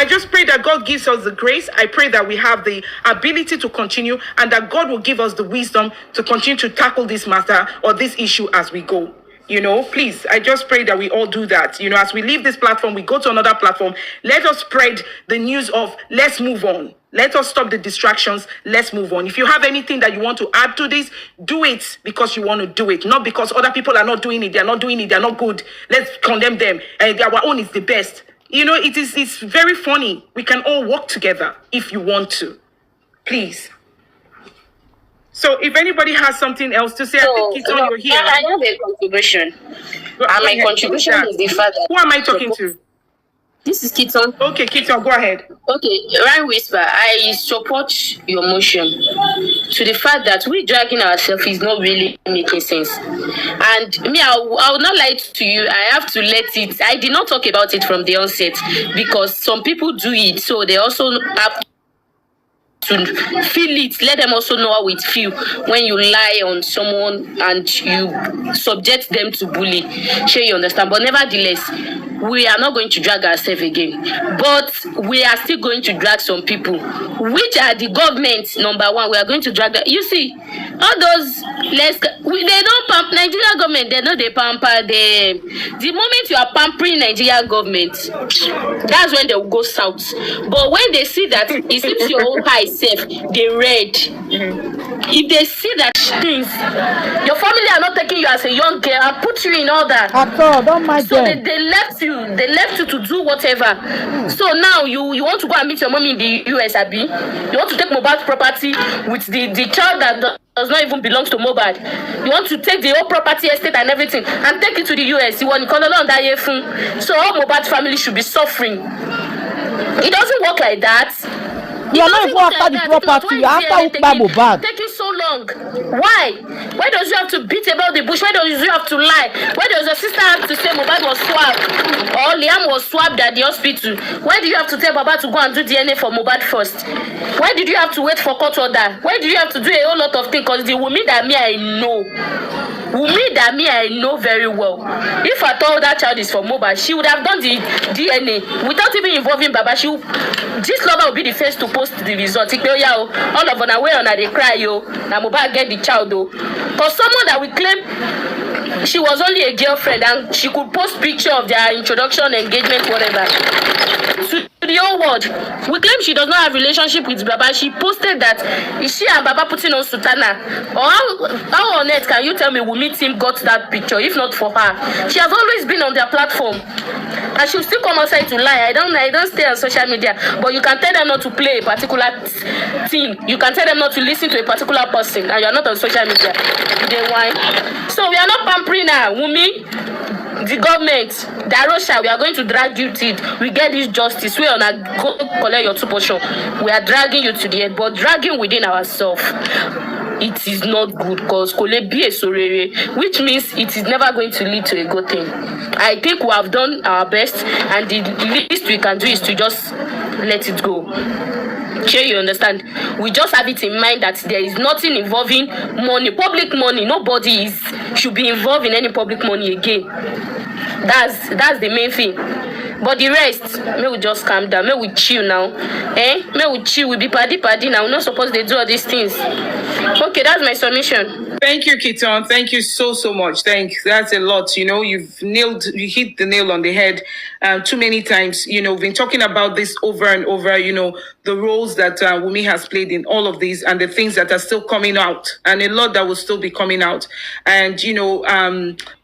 I just pray that God gives us the grace. I pray that we have the ability to continue, and that God will give us the wisdom to continue to tackle this matter or this issue as we go. Please, I just pray that we all do that. As we leave this platform, we go to another platform. Let us spread the news of let's move on. Let us stop the distractions. Let's move on. If you have anything that you want to add to this, do it because you want to do it, not because other people are not doing it. They're not doing it. They're not good. Let's condemn them. And our own is the best. It's very funny. We can all work together if you want to. Please. So if anybody has something else to say, I think it's on your here. I have a contribution. And my contribution is the fact that... Who am I talking to? This is Kiton. Okay, Kiton, go ahead. Okay, Ryan Whisper, I support your motion to the fact that we dragging ourselves is not really making sense. And me, I will not lie to you. I have to let it. I did not talk about it from the onset because some people do it, so they also have to feel it. Let them also know how it feel when you lie on someone and you subject them to bully. Sure, you understand? But nevertheless, we are not going to drag ourselves again. But we are still going to drag some people, which are the government, number one. We are going to drag them. You see, all those, they don't pamper Nigeria government. They know they pamper them. The moment you are pampering Nigeria government, that's when they will go south. But when they see that it seems your own high self, they red. If they see that things, your family are not taking you as a young girl and put you in order. At all, don't mind so them. They left you. They left you to do whatever. So now you want to go and meet your mommy in the US, Abi. You want to take Mohbad's property with the child that does not even belong to Mohbad. You want to take the whole property, estate and everything and take it to the US. You want to call along that. So all Mohbad's family should be suffering. It doesn't work like that. You are not even after the property. You are after Mohbad. Taking so long. Why? Why does you have to beat about the bush? Why does you have to lie? Why does your sister have to say Mohbad was swabbed or Liam was swabbed at the hospital? Why do you have to tell Baba to go and do DNA for Mohbad first? Why did you have to wait for court order? Why did you have to do a whole lot of things? Because the Wunmi that I know very well. If I told that child is for Mohbad, she would have done the DNA without even involving Baba. This lover will be the first to post the result. All of them away on they cry yo. Now Mohbad get the child though. Because someone that we claim she was only a girlfriend and she could post picture of their introduction, engagement, whatever. To the whole world. We claim she does not have relationship with Baba. She posted that is she and Baba putting on sutana. Or how on earth can you tell me Wunmi team got that picture if not for her? She has always been on their platform. And she'll still come outside to lie. I don't stay on social media. But you can tell them not to play a particular thing. You can tell them not to listen to a particular person. And you're not on social media. They whine. So we are not pampering her. Wunmi, the government, Darosha, we are going to drag you to it. We get this justice. We are not go collect your 2 portion. We are dragging you to the end. But dragging within ourselves, it is not good because which means it is never going to lead to a good thing. I think we have done our best, and the least we can do is to just let it go. Sure, you understand? We just have it in mind that there is nothing involving money, public money. Nobody should be involved in any public money again. That's the main thing. But the rest, may we just calm down. May we chill now. May we chill. We be paddy now. We're not supposed to do all these things. Okay, that's my submission. Thank you, Kiton. Thank you so much. That's a lot. You hit the nail on the head too many times. We've been talking about this over and over, the roles that Wunmi has played in all of these and the things that are still coming out and a lot that will still be coming out. And,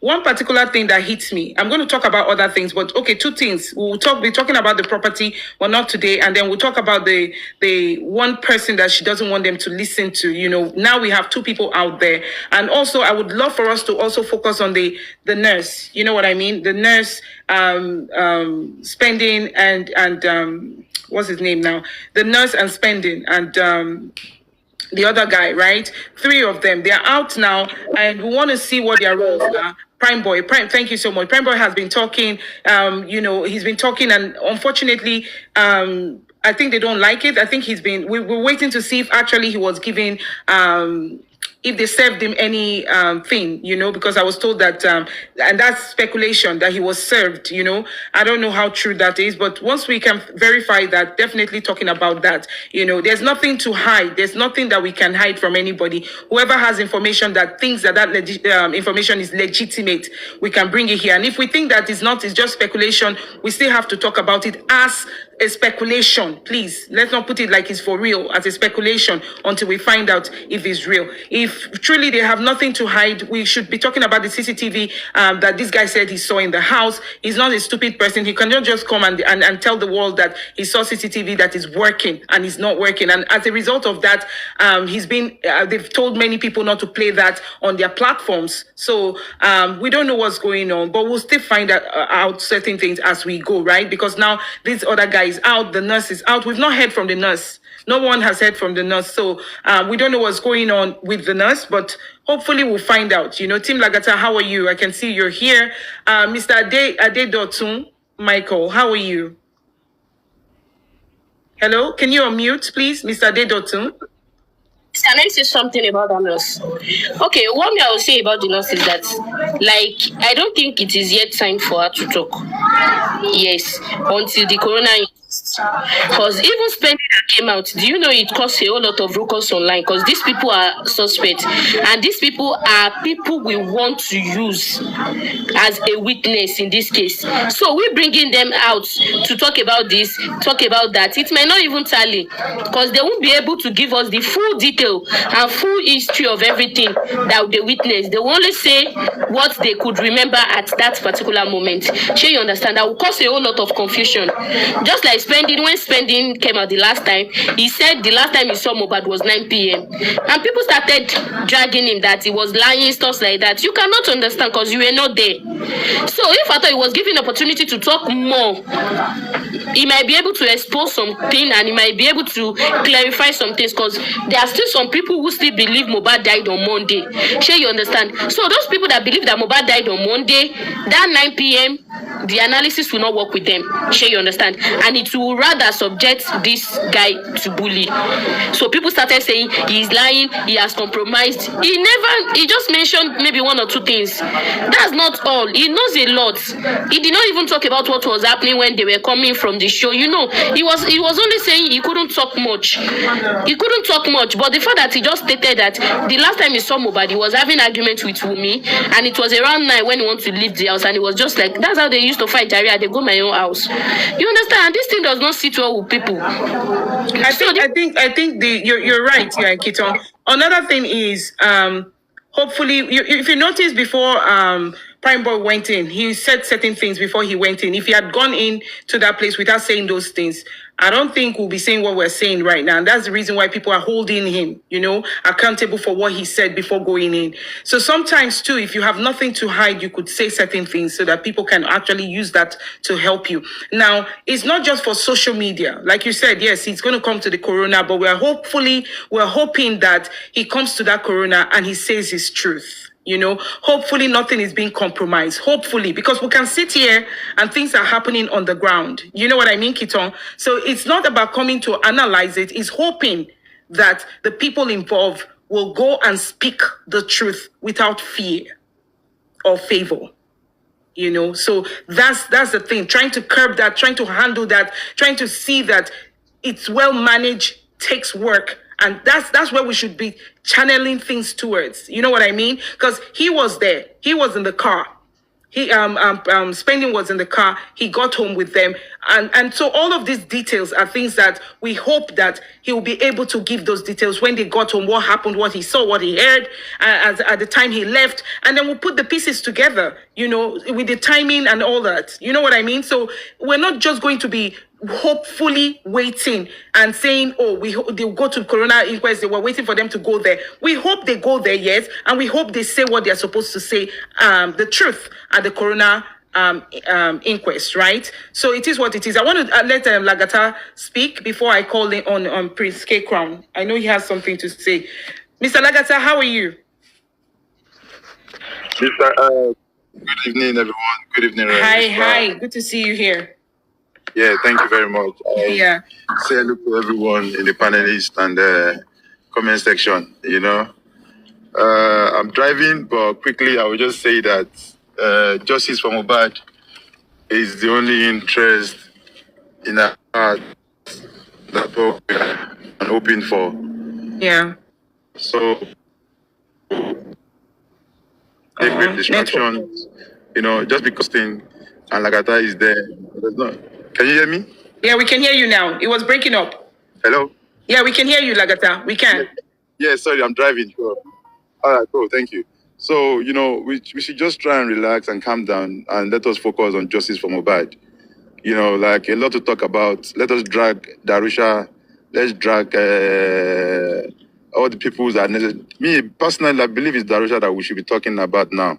one particular thing that hits me, I'm going to talk about other things, but okay, 2 things. We'll be talking about the property, well, not today. And then we'll talk about the one person that she doesn't want them to listen to. Now we have 2 people out there. And also, I would love for us to also focus on the nurse. You know what I mean? The nurse spending and what's his name now? The nurse and spending and the other guy, right? 3 of them. They're out now, and we want to see what their roles are. Prime Boy, thank you so much. Prime Boy has been talking. He's been talking, and unfortunately, I think they don't like it. I think we're waiting to see if actually he was giving if they served him any thing, because I was told that, and that's speculation that he was served, I don't know how true that is, but once we can verify that, definitely talking about that, there's nothing to hide. There's nothing that we can hide from anybody. Whoever has information that thinks that information is legitimate, we can bring it here. And if we think that it's not, it's just speculation, we still have to talk about it as a speculation. Please, let's not put it like it's for real, as a speculation, until we find out if it's real. If truly they have nothing to hide, we should be talking about the CCTV that this guy said he saw in the house. He's not a stupid person. He cannot just come and tell the world that he saw CCTV that is working and is not working. And as a result of that, they've told many people not to play that on their platforms. So we don't know what's going on, but we'll still find out certain things as we go, right? Because now this other guy is out, the nurse is out. We've not heard from the nurse. No one has heard from the nurse. So we don't know what's going on with the nurse, but hopefully we'll find out. Team Lagata, how are you? I can see you're here. Mr. Ade Michael, how are you? Hello, can you unmute, please, Mr. Ade. Can I say something about the nurse? Okay, what I will say about the nurse is that, I don't think it is yet time for her to talk. Yes, until the corona. Because even spending that came out, do you know it caused a whole lot of ruckus online? Because these people are suspect, and these people are people we want to use as a witness in this case. So we're bringing them out to talk about this, talk about that. It may not even tally, because they won't be able to give us the full detail and full history of everything that they witnessed. They will only say what they could remember at that particular moment. Sure, you understand? That will cause a whole lot of confusion. Just like when spending came out the last time, he said the last time he saw Mohbad was 9 p.m. And people started dragging him that he was lying, stuff like that. You cannot understand because you were not there. So if I thought he was given opportunity to talk more, he might be able to expose something and he might be able to clarify some things, because there are still some people who still believe Mohbad died on Monday. Sure, you understand? So those people that believe that Mohbad died on Monday, that 9 p.m., the analysis will not work with them. Sure, you understand? And it will rather subject this guy to bully. So people started saying he's lying, he has compromised. He just mentioned maybe one or two things. That's not all. He knows a lot. He did not even talk about what was happening when they were coming from the show. He was only saying he couldn't talk much. He couldn't talk much. But the fact that he just stated that the last time he saw Mohbad, he was having argument with Wunmi, and it was around 9 when he wanted to leave the house, and he was just like, that's how they used to fight, Jaria. They go my own house. You understand? This thing does not sit well with people. I think you're right, yeah, Kito. Another thing is, hopefully, if you notice before Prime Boy went in, he said certain things before he went in. If he had gone in to that place without saying those things, I don't think we'll be saying what we're saying right now. And that's the reason why people are holding him, accountable for what he said before going in. So sometimes too, if you have nothing to hide, you could say certain things so that people can actually use that to help you. Now, it's not just for social media. Like you said, yes, he's going to come to the corona, but we're hoping that he comes to that corona and he says his truth. Hopefully nothing is being compromised. Hopefully, because we can sit here and things are happening on the ground. You know what I mean, Kiton? So it's not about coming to analyze it. It's hoping that the people involved will go and speak the truth without fear or favor. So that's the thing. Trying to curb that, trying to handle that, trying to see that it's well managed takes work. And that's where we should be channeling things towards. You know what I mean? Because he was there. He was in the car. Spending was in the car. He got home with them. And so all of these details are things that we hope that he will be able to give those details when they got home, what happened, what he saw, what he heard at the time he left. And then we'll put the pieces together, with the timing and all that. You know what I mean? So we're not just going to be hopefully waiting and saying, they'll go to Corona inquest. They were waiting for them to go there. We hope they go there, yes, and we hope they say what they're supposed to say, the truth at the Corona inquest, right? So it is what it is. I want to let Lagata speak before I call in on Prince K Crown. I know he has something to say. Mr. Lagata, how are you? Good evening, everyone. Good evening. Hi. Good to see you here. Yeah, thank you very much. Yeah. Say hello to everyone in the panelists and the comment section. I'm driving, but quickly I will just say that justice for Mohbad is the only interest in our heart that we are hoping for. Yeah. So, a great distraction, just because thing and Lagata is there. Can you hear me? Yeah, we can hear you now. It was breaking up. Hello? Yeah, we can hear you, Lagata. We can. Yeah, sorry, I'm driving. Sure. All right, cool, thank you. So, we should just try and relax and calm down and let us focus on justice for Mohbad. Like a lot to talk about. Let us drag Darosha. Let's drag all the people that are necessary. Me, personally, I believe it's Darosha that we should be talking about now.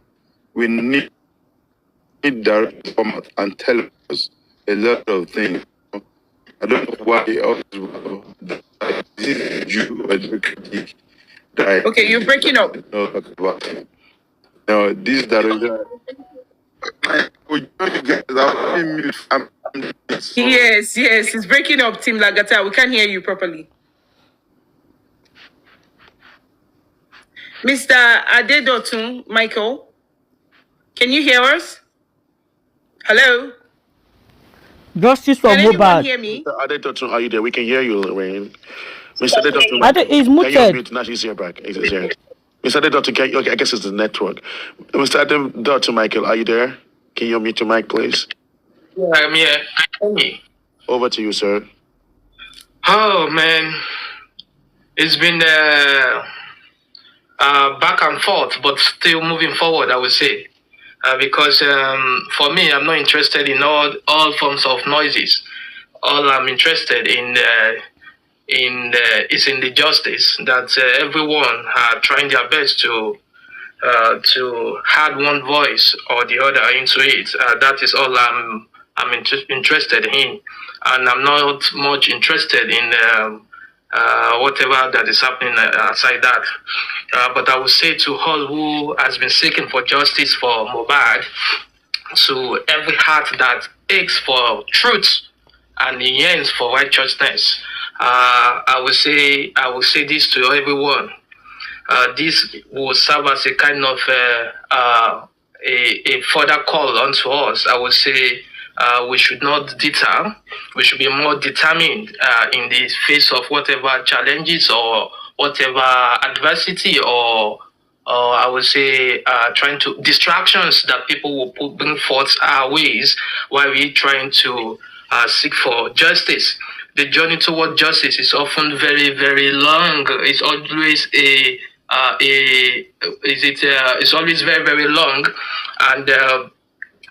We need Darosha to come out and tell us a lot of things. I don't know why this is you or the critique. Okay, you're breaking up. No, this Darosha. Yes, it's breaking up, Team Lagata. We can't hear you properly. Mr. Adedotun, Michael, can you hear us? Hello? Justice for Can anyone Mohbad. hear me? Mr. Adedotun, are you there? We can hear you, Rain. Mr. Adedotun, He's can you muted. unmute? Now she's here back. He's here. Mr. Adedotun, okay, I guess it's the network. Mr. Adedotun, Michael, are you there? Can you unmute your mic, please? Yeah, I'm here. Over to you, sir. Oh man, it's been back and forth, but still moving forward, I would say, because for me, I'm not interested in all forms of noises. All I'm interested in is in the justice that everyone are trying their best to add one voice or the other into it. That is all I'm interested in, and I'm not much interested in whatever that is happening outside that. But I would say to all who has been seeking for justice for Mohbad, to every heart that aches for truth and yearns for righteousness, I will say this to everyone. This will serve as a kind of a further call onto us. I would say we should not deter. We should be more determined in the face of whatever challenges or whatever adversity or I would say trying to distractions that people will bring forth our ways while we trying to seek for justice. The journey toward justice is often very, very long. It's always it's always very, very long, and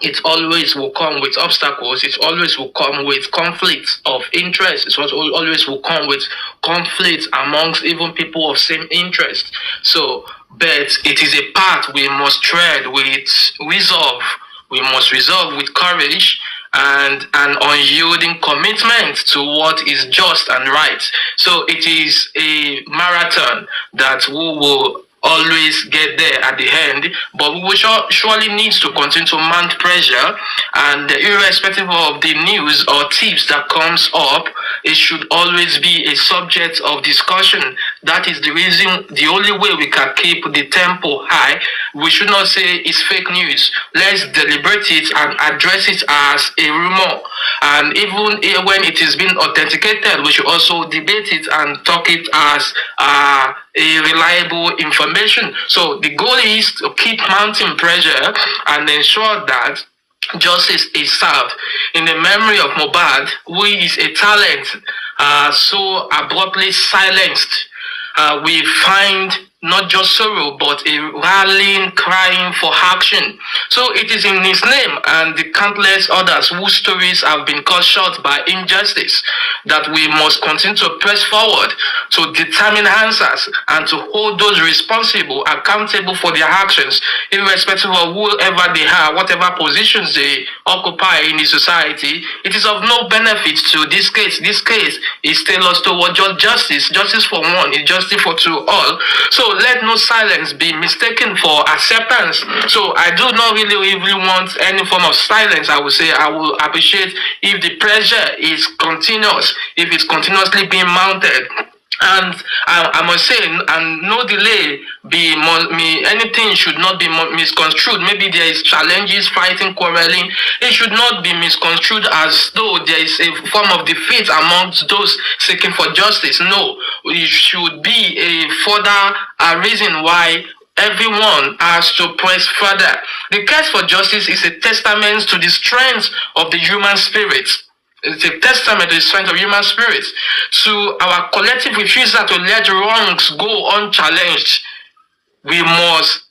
it always will come with obstacles. It always will come with conflicts of interest. It always will come with conflicts amongst even people of same interest. So, but it is a path we must tread with resolve. We must resolve with courage and an unyielding commitment to what is just and right. So it is a marathon that we will always get there at the end, but we will surely need to continue to mount pressure, and irrespective of the news or tips that comes up, it should always be a subject of discussion. That is the reason, the only way we can keep the tempo high. We should not say it's fake news. Let's deliberate it and address it as a rumor, and even when it is being authenticated, we should also debate it and talk it as a reliable information. So the goal is to keep mounting pressure and ensure that justice is served. In the memory of Mohbad, who is a talent so abruptly silenced, we find not just sorrow, but a rallying, crying for action. So it is in his name and the countless others whose stories have been cut short by injustice that we must continue to press forward to determine answers and to hold those responsible accountable for their actions, irrespective of whoever they are, whatever positions they occupy in the society. It is of no benefit to this case. This case is tailored toward justice. Justice for one is justice for two all. So let no silence be mistaken for acceptance. So I do not really want any form of silence. I would say I will appreciate if the pressure is continuous, if it's continuously being mounted. And I must say, and no delay anything should not be misconstrued. Maybe there is challenges, fighting, quarreling. It should not be misconstrued as though there is a form of defeat amongst those seeking for justice. No, it should be a further reason why everyone has to press further. The quest for justice is a testament to the strength of the human spirit. It's a testament to the strength of human spirits, to our collective refusal to let wrongs go unchallenged. We must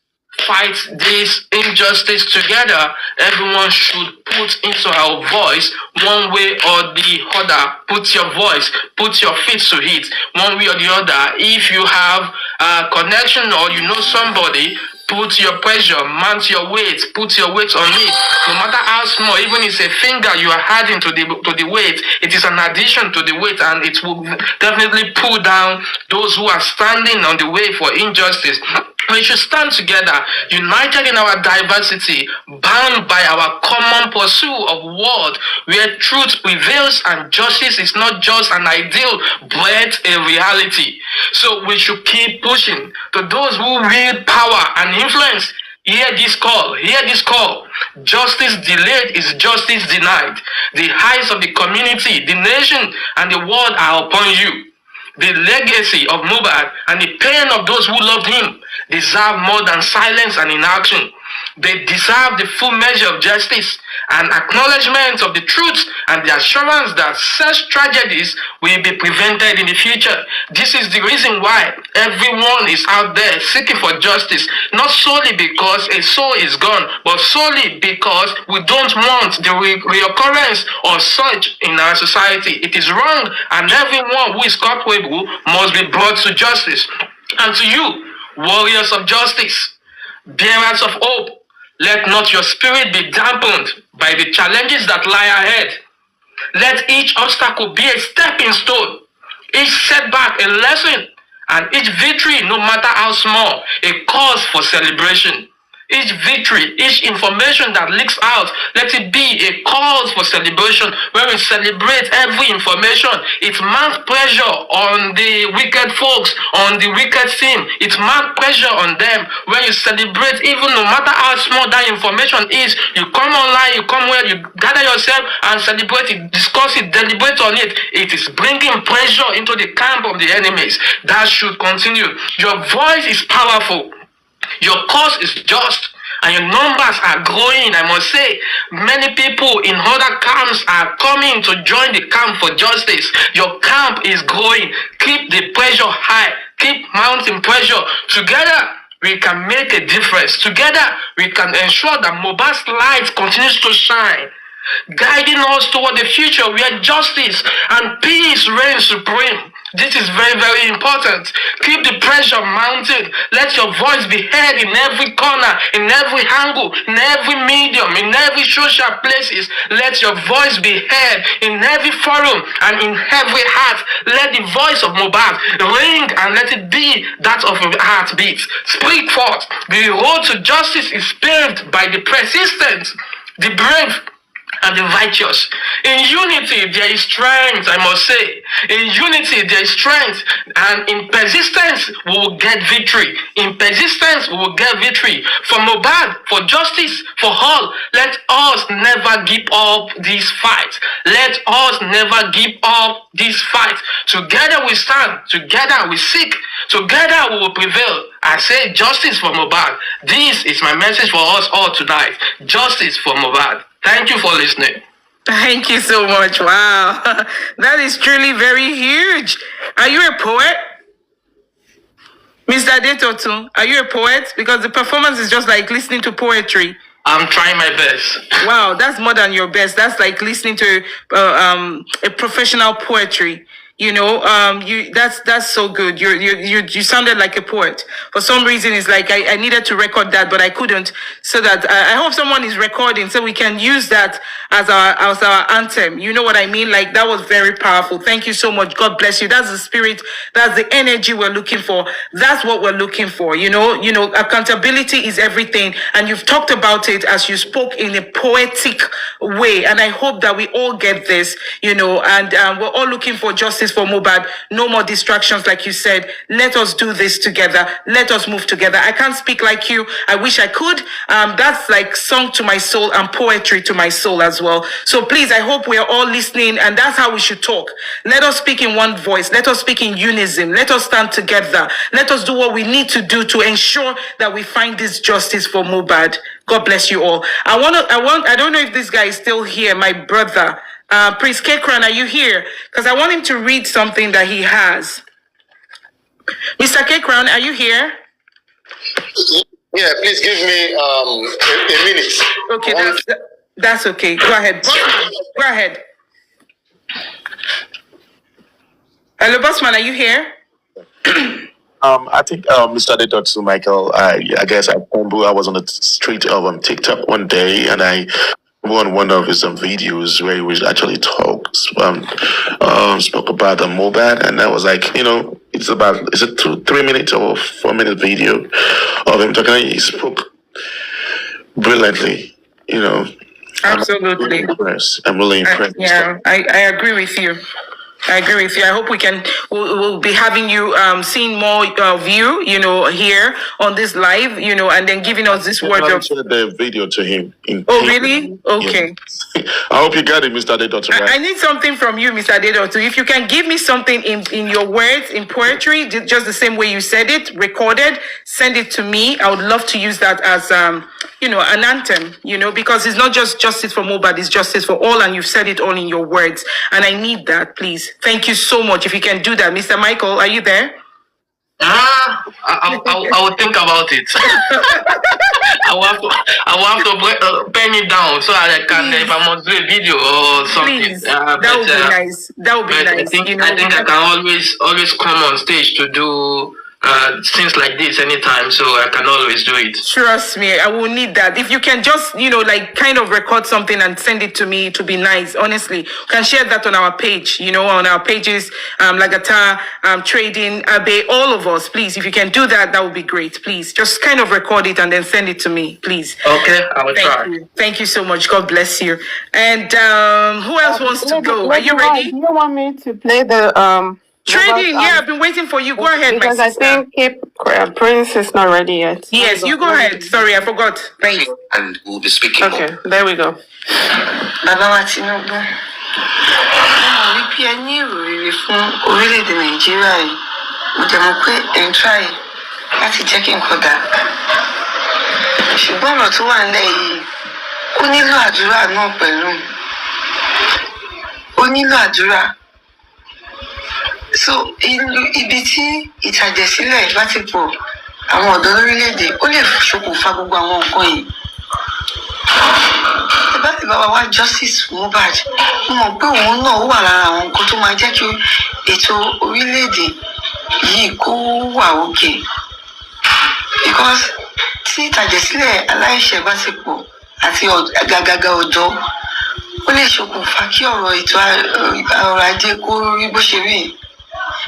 fight this injustice together. Everyone should put into our voice one way or the other. Put your voice, put your feet to it, one way or the other. If you have a connection or you know somebody, put your pressure, mount your weight, put your weight on it. No matter how small, even if it's a finger you are adding to the weight, it is an addition to the weight, and it will definitely pull down those who are standing on the way for injustice. We should stand together, united in our diversity, bound by our common pursuit of word, where truth prevails and justice is not just an ideal, but a reality. So we should keep pushing. To those who wield power and influence, hear this call, hear this call. Justice delayed is justice denied. The eyes of the community, the nation, and the world are upon you. The legacy of Mohbad and the pain of those who loved him deserve more than silence and inaction. They deserve the full measure of justice and acknowledgement of the truth and the assurance that such tragedies will be prevented in the future. This is the reason why everyone is out there seeking for justice, not solely because a soul is gone, but solely because we don't want the reoccurrence of such in our society. It is wrong, and everyone who is culpable must be brought to justice. And to you, warriors of justice, bearers of hope, let not your spirit be dampened by the challenges that lie ahead. Let each obstacle be a stepping stone, each setback a lesson, and each victory, no matter how small, a cause for celebration. Each victory, each information that leaks out, let it be a cause for celebration. When we celebrate every information, it marks pressure on the wicked folks, on the wicked team. It marks pressure on them. When you celebrate, even no matter how small that information is, you come online, you come where you gather yourself and celebrate it, discuss it, deliberate on it. It is bringing pressure into the camp of the enemies. That should continue. Your voice is powerful. Your cause is just, and your numbers are growing. I must say, many people in other camps are coming to join the camp for justice. Your camp is growing. Keep the pressure high. Keep mounting pressure. Together, we can make a difference. Together, we can ensure that Mohbad's light continues to shine, guiding us toward the future where justice and peace reign supreme. This is very, very important. Keep the pressure mounted. Let your voice be heard in every corner, in every angle, in every medium, in every social places. Let your voice be heard in every forum and in every heart. Let the voice of Mohbad ring and let it be that of a heartbeat. Speak forth. The road to justice is paved by the persistent, the brave, and the righteous. In unity, there is strength, I must say. In unity, there is strength. And in persistence, we will get victory. In persistence, we will get victory. For Mohbad, for justice, for all, let us never give up this fight. Let us never give up this fight. Together we stand. Together we seek. Together we will prevail. I say justice for Mohbad. This is my message for us all tonight. Justice for Mohbad. Thank you for listening. Thank you so much. Wow. That is truly very huge. Are you a poet? Mr. H0t, are you a poet? Because the performance is just like listening to poetry. I'm trying my best. Wow, that's more than your best. That's like listening to a professional poetry. You know, that's so good. You sounded like a poet. For some reason, it's like I needed to record that, but I couldn't. So that I hope someone is recording, so we can use that as our anthem. You know what I mean? Like, that was very powerful. Thank you so much. God bless you. That's the spirit. That's the energy we're looking for. That's what we're looking for. You know, accountability is everything, and you've talked about it as you spoke in a poetic way. And I hope that we all get this. You know, and we're all looking for justice justice for Mohbad. No more distractions, like you said. Let us do this together. Let us move together. I can't speak like you. I wish I could. That's like song to my soul and poetry to my soul as well. So please, I hope we are all listening, and that's how we should talk. Let us speak in one voice. Let us speak in unison. Let us stand together. Let us do what we need to do to ensure that we find this justice for Mohbad. God bless you all. I don't know if this guy is still here, my brother. Prince Kekran, are you here? Because I want him to read something that he has. Mr. Kekran, are you here? Yeah, please give me a minute. Okay, that's okay. Go ahead. Go ahead. Hello, Bossman, are you here? I think Mr. H0t, Michael, I guess I was on the street of TikTok one day, and I won one of his videos where he was actually spoke about the Mohbad, and I was like, it's a 3 minute or 4 minute video of him talking. He spoke brilliantly, Absolutely. I'm really impressed. I agree with you. I agree with you. I hope we'll be having you seeing more of you, here on this live, and then giving us this word of the video to him. Really? Okay. I hope you got it, Mr. H0t. Right? I need something from you, Mr. H0t. If you can give me something in your words, in poetry, just the same way you said it, recorded, send it to me. I would love to use that as an anthem, because it's not just justice for Mohbad, it's justice for all, and you've said it all in your words. And I need that, please. Thank you so much. If you can do that. Mr. Michael, are you there? I will think about it. I will have to pen it down so I can, if I must do a video or something. Please, that would be nice. That would be nice. I think I can always come on stage to do things like this anytime, so I can always do it. Trust me, I will need that. If you can just, kind of record something and send it to me, to be nice. Honestly, you can share that on our page, on our pages, Lagata, Trading, Abe, all of us. Please, if you can do that, that would be great. Please, just kind of record it and then send it to me, please. Okay, I will try. Thank you so much. God bless you. And who else wants to go? Are you ready? Do you want me to play the Trading, I've been waiting for you. Go ahead, because my sister. I think Prince is not ready yet. Yes, you go ahead. Sorry, I forgot. Thanks. And we'll be speaking. Okay, there we go. Bàbá wa Tinubu, mo rí pé ẹ ní ìròyìn fún orílẹ̀-èdè Nàìjíríà yìí. Mo dẹ̀ mọ̀ pé ẹ̀ ń try láti jẹ́ kí nǹkan dà. Ṣùgbọ́n ọ̀rọ̀ tó wà nílẹ̀ yìí, ó nílò àdúrà náà pẹ̀lú. Ó nílò àdúrà. So, ibi tí ìtàjẹ̀sílẹ̀ bá ti pọ̀ àwọn ọ̀dọ́ lórílẹ̀-èdè, ó lè ṣokùnfà gbogbo àwọn nǹkan yìí. Ẹ bá ti bá wa wá justice Mohbad, mo mọ̀ pé òun náà wà lára àwọn nǹkan tó máa jẹ́ kí ètò orílẹ̀-èdè yìí kó wà òkè. Because tí ìtàjẹ̀sílẹ̀ aláìṣẹ̀ bá ti pọ̀ àti àgàgà ọ̀dọ́, ó lè ṣokùnfà kí ọ̀rọ̀ ètò ọrọ̀ ajé kó rí bó ṣe rí.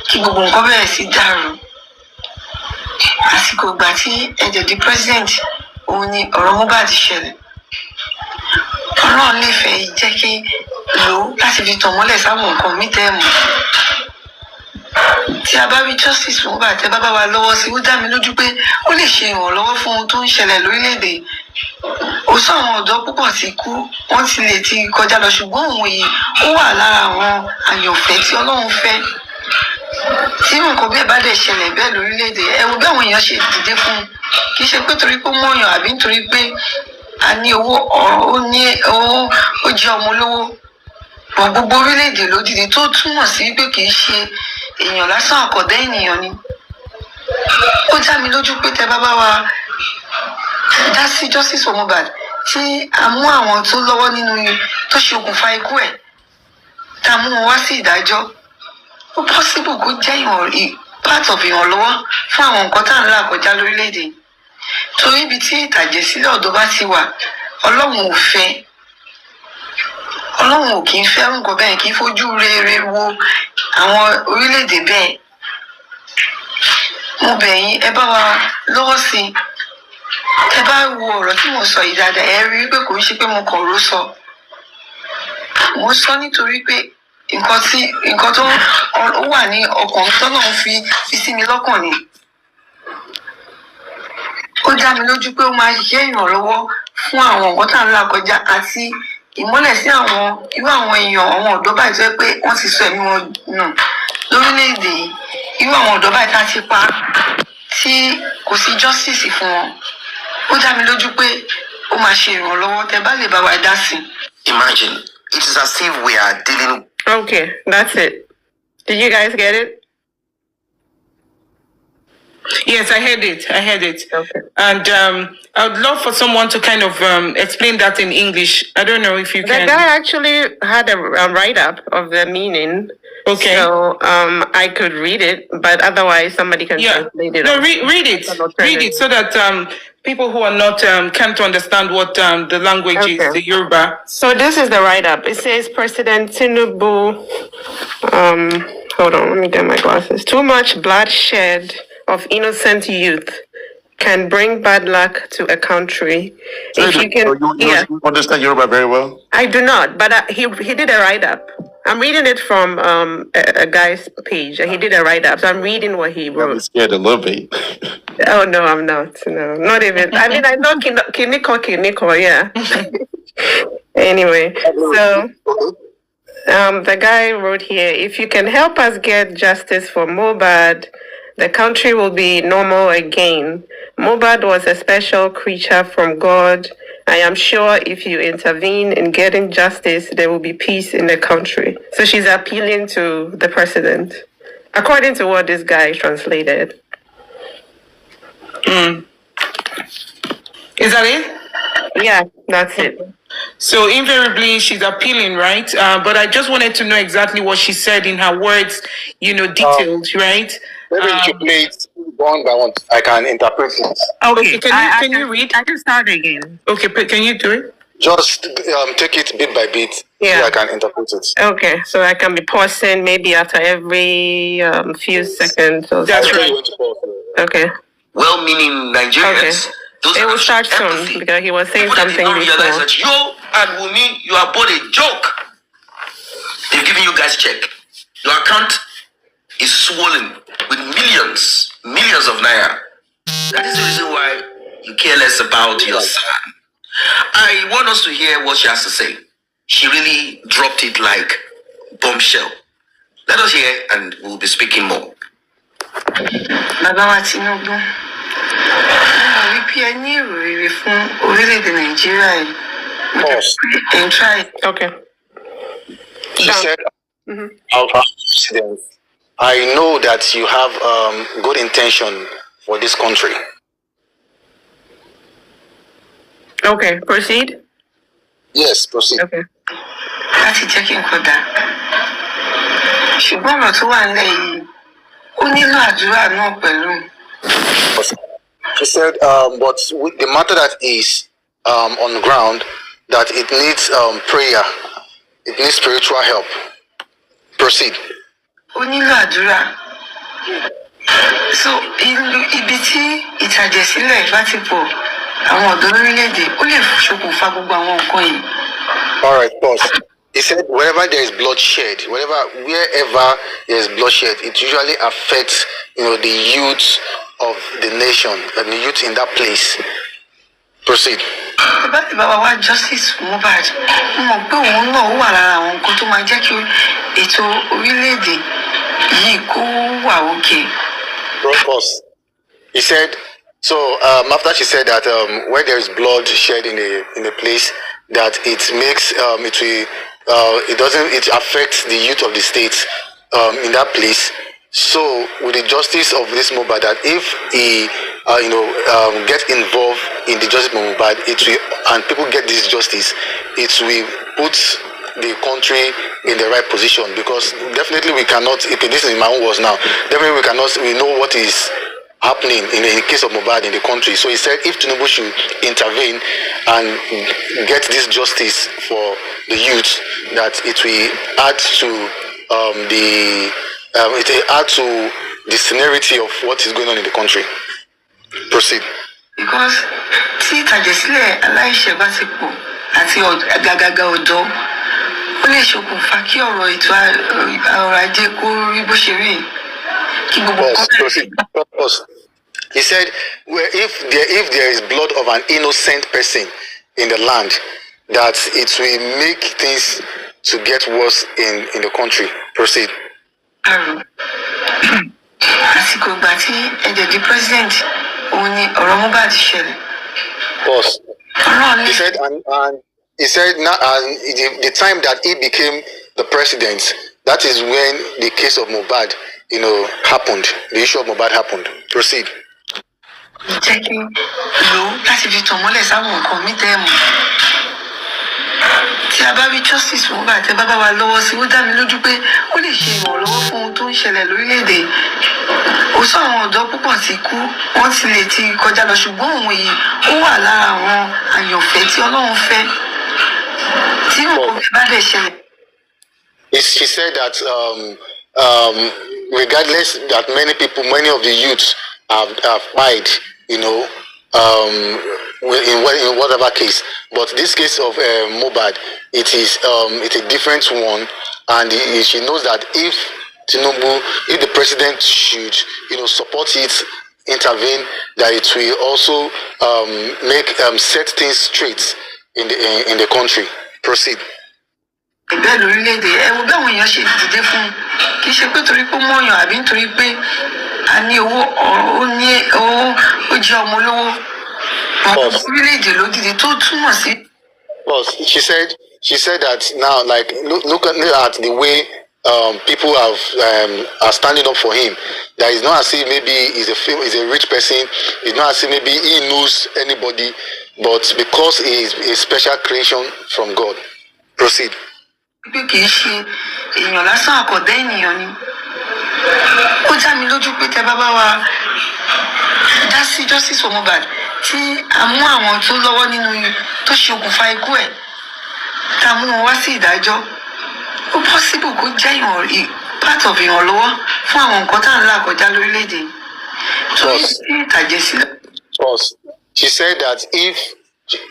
Kí gbogbo nǹkan bẹ̀rẹ̀ sí dàrú. Àsìkò ìgbà tí ẹ̀jẹ̀ di president, òun ni ọ̀rọ̀ Mohbad ṣẹlẹ̀. Ọlọ́run lè fẹ́ jẹ́ kí lò ó láti fi tàn mọ́lẹ̀ sáwọn nǹkan mí tẹ́ mọ́. Tí a bá rí justice Mohbad tẹ́ bá wa lọ́wọ́ sí, ó dá mi lójú pé ó lè ṣe ìrànlọ́wọ́ fún ohun tó ń ṣẹlẹ̀ lórílẹ̀-èdè. Ó sọ àwọn ọ̀dọ́ púpọ̀ ti kú, wọ́n ti kọjá lọ, ṣùgbọ́n òun yìí ó wà lára àwọn àyànfẹ́ tí Ọlọ́run fẹ́. Tí nǹkan bẹ́ẹ̀ bá dẹ̀ ṣẹlẹ̀ bẹ́ẹ̀ lórílẹ̀-èdè, ẹ wo bí àwọn èèyàn ṣe dìde fún un. Kì í ṣe pé torí pé ó mọ̀yàn àbí nítorí pé a ní owó, ó jẹ́ ọmọ olówó. Gbogbo orílẹ̀-èdè ló dìde, tó túmọ̀ sí pé kì í ṣe èèyàn lásán, àkọ́dá ènìyàn ni. Ó dá mi lójú pé tẹ́ bá wa dá sí justice for Mohbad, tí a mú àwọn tó lọ́wọ́ nínú tó ṣe okùnfà ikú ẹ̀, tá a mú wọn wá sí ìdájọ́, ó possible kó jẹ́ part of ìrànlọ́wọ́ fún àwọn nǹkan tá à ń là kọjá lórílẹ̀-èdè. Torí ibi tí ìtàjẹ̀sílẹ̀ ọ̀dọ́ bá ti wà, Ọlọ́run ò fẹ́. Ọlọ́run ò kì í fẹ́ nǹkan bẹ́ẹ̀, kì í fojú rere wo àwọn orílẹ̀-èdè bẹ́ẹ̀. Mo bẹ̀ yín, ẹ bá wa lọ́wọ́ sí i. Ẹ bá wo ọ̀rọ̀ tí mo sọ yìí dáadáa, ẹ rí i pé kò ń ṣe pé mo kàn ró sọ. Mo sọ nítorí pé nǹkan tó wà ní ọkàn mi tọ́lọ́run fi sí mi lọ́kàn ni. Ó dá mi lójú pé ó máa ṣiṣẹ́ ìrànlọ́wọ́ fún àwọn nǹkan tá à ń là kọjá àti ìmọ́lẹ̀ sí irú àwọn èèyàn àwọn ọ̀dọ́ báyìí tó yẹ pé wọ́n ti sọ ẹ̀mí wọn nù lórílẹ̀‐èdè yìí. Irú àwọn ọ̀dọ́ báyìí tá a ti pa tí kò sí justice fún wọn. Ó dá mi lójú pé ó máa ṣe ìrànlọ́wọ́ tẹ́ bá lè bá wa dá sí. Imagine, it is as if we are dealing. Okay, that's it. Did you guys get it? Yes, I heard it. Okay. And I would love for someone to kind of explain that in English. I don't know if you can. The guy actually had a write-up of the meaning. Okay. So I could read it, but otherwise somebody can translate it. No, read it. Read it so that people who are not can't understand what the language is, the Yoruba. So this is the write-up. It says President Tinubu. Hold on, let me get my glasses. Too much bloodshed of innocent youth can bring bad luck to a country. So if you can, you understand Yoruba very well? I do not, but he did a write-up. I'm reading it from a guy's page. He did a write-up, so I'm reading what he wrote. I'm scared a little bit. Oh, no, I'm not. No, not even. I mean, I know Kiniko, yeah. Anyway, so the guy wrote here, if you can help us get justice for Mohbad, the country will be normal again. Mohbad was a special creature from God. I am sure if you intervene in getting justice, there will be peace in the country. So she's appealing to the president, according to what this guy translated. Is that it? Yeah, that's it. So invariably, she's appealing, right? But I just wanted to know exactly what she said in her words, detailed, right? Maybe you should play it one by one. I can interpret it. Okay, can you read? I can start again. Okay, can you do it? Just take it bit by bit. Yeah. So I can interpret it. Okay, so I can be pausing maybe after every few seconds or That's so. right. Okay. Well-meaning Nigerians. It will start soon because he was saying something People before. realize that you and Wunmi, you are both a joke. They've given you guys check. Your account is swollen with millions of naira. That is the reason why you care less about your son. I want us to hear what she has to say. She really dropped it like bombshell. Let us hear and we'll be speaking more. Bàbá wa Tinubu, mo rí bí ẹ ní èrò rere fún orílẹ̀-èdè Nàìjíríà yìí. And try. Okay. She said, Our President, I know that you have good intention for this country. Okay, proceed. Yes, proceed. Okay. Láti jẹ́ kí n kó dà. Ṣùgbọ́n ọ̀rọ̀ tó wà nílẹ̀ yìí, ó nílò àdúrà náà pẹ̀lú. She said, but with the matter that is on the ground, that it needs prayer, it needs spiritual help. Proceed. Ó nílò àdúrà. So ibi tí ìtàjẹ̀sílẹ̀ bá ti pọ̀, àwọn ọ̀dọ́ lórílẹ̀-èdè ó lè ṣokùnfà gbogbo àwọn nǹkan yìí. All right, boss. He said, wherever there is bloodshed, wherever there is bloodshed, it usually affects, the youth of the nation and the youth in that place. Proceed. Bàbá wa justice Mohbad, mo mọ̀ pé òun náà wà lára àwọn nǹkan tó máa jẹ́ kí ètò orílẹ̀-èdè yìí kó wà òkè. Boss. He said, so after she said that where there is blood shed in the place, that it makes it affects the youth of the state in that place. So with the justice of this Mohbad, that if he get involved in the justice of Mohbad, and people get this justice, it will put the country in the right position, because definitely we cannot, this is my own words now, definitely we know what is happening in the case of Mohbad in the country. So he said if Tinubu should intervene and get this justice for the youth, that it will add to the scenario of what is going on in the country. Proceed. Because tí ìtàjẹ̀sílẹ̀ aláìṣẹ̀ bá ti pọ̀ àti àgàgà ọ̀dọ́, ó lè ṣokùnfà kí ọ̀rọ̀ ètò ọrọ̀ ajé kó rí bó ṣe rí kí gbogbo Pause. He said, well, if there is blood of an innocent person in the land, that it will make things to get worse in the country. Proceed. Àsìkò ìgbà tí ẹ̀jẹ̀ di president òun ni ọ̀rọ̀ Mohbad ṣẹlẹ̀. Pause. He said, and he said, the time that he became the president, that is when the case of Mohbad, happened. The issue of Mohbad happened. Proceed. Jẹ́ kí lò ó láti fi tàn mọ́lẹ̀ sáwọn nǹkan mi tẹ́ mọ̀. Tí a bá rí justice Mohbad tẹ́ bá bá wa lọ́wọ́ sí, ó dá mi lójú pé ó lè ṣe ìrànlọ́wọ́ fún ohun tó ń ṣẹlẹ̀ lórílẹ̀‐èdè. Ó sọ àwọn ọ̀dọ́ púpọ̀ ti kú, wọ́n ti lè ti kọjá lọ, ṣùgbọ́n òun yìí ó wà lára àwọn àyànfẹ́ tí Ọlọ́run fẹ́. Tí òun bá dẹ̀ ṣẹlẹ̀. She said that regardless that many of the youths have died, in whatever case, but this case of Mohbad, it's a different one, and she knows that if the president should support it, intervene, that it will also set things straight in the country. Proceed. Bẹ́ẹ̀ lórílẹ̀‐èdè ẹ wo báwọn èèyàn ṣe dìde fún un kì í ṣe pé torí pé ó mọ̀yàn àbí nítorí pé a ní owó ó jẹ́ ọmọ olówó àwọn orílẹ̀‐èdè ló dìde tó túmọ̀ sí. She said that now, like, look at the way people are standing up for him. That it's not as if maybe he's a rich person. It's not as if maybe he knows anybody, but because he is a special creation from God. Proceed. Pé kì í ṣe èèyàn lásán àkọ́dá ènìyàn ni. Ó dá mi lójú pé tẹ́ bá bá wa dá sí justice for Mohbad tí a mú àwọn tó lọ́wọ́ nínú tó ṣe okùnfà ikú ẹ̀ tá a mú wọn wá sí ìdájọ́. Ó possible kó jẹ́ part of ìrànlọ́wọ́ fún àwọn nǹkan tá à ń là kọjá lórílẹ̀‐èdè. Torí sí ìtàjẹ̀ sílẹ̀. She said that if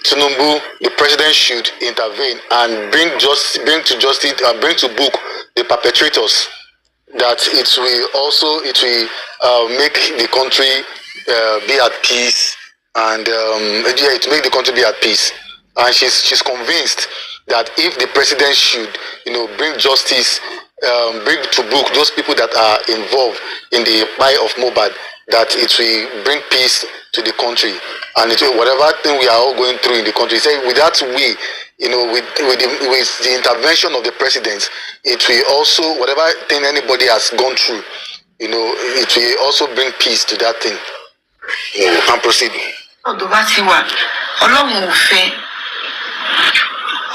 Tinubu, the president, should intervene and bring to book the perpetrators, that it will make the country be at peace, and it make the country be at peace. And she's convinced that if the president should bring justice, bring to book those people that are involved in the buy of Mohbad, that it will bring peace to the country, and whatever thing we are all going through in the country. Say with that way, with the intervention of the president, it will also, whatever thing anybody has gone through, it will also bring peace to that thing. And proceed.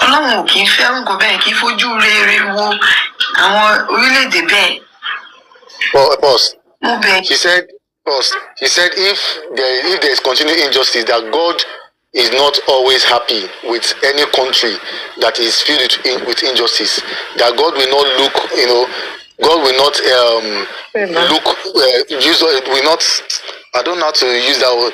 Ọlọ́run ò kì í fẹ́ nǹkan bẹ́ẹ̀ kì í fojú rere wo àwọn orílẹ̀-èdè bẹ́ẹ̀. Boss. She said if there is continued injustice, that God is not always happy with any country that is filled with injustice. That God will not look, God will not will not. I don't know how to use that word.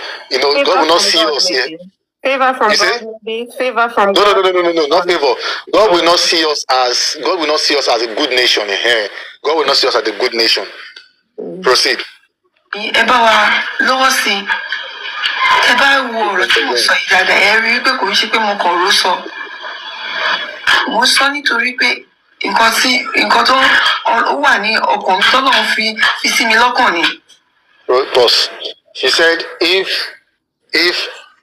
God will not see us here. Favor from God, maybe. Favor from God. No, not favor. God will not see us as a good nation here. God will not see us as a good nation. Proceed. Ẹ bá wa lọ́wọ́ sí i. Ẹ bá wo ọ̀rọ̀ tí mo sọ ìdàdà ẹ rí pé kò ń ṣe pé mo kàn ló sọ. Mo sọ nítorí pé nǹkan tó wà ní ọkàn mi tọ́lọ́run fi sí mi lọ́kàn ni. Boss, she said if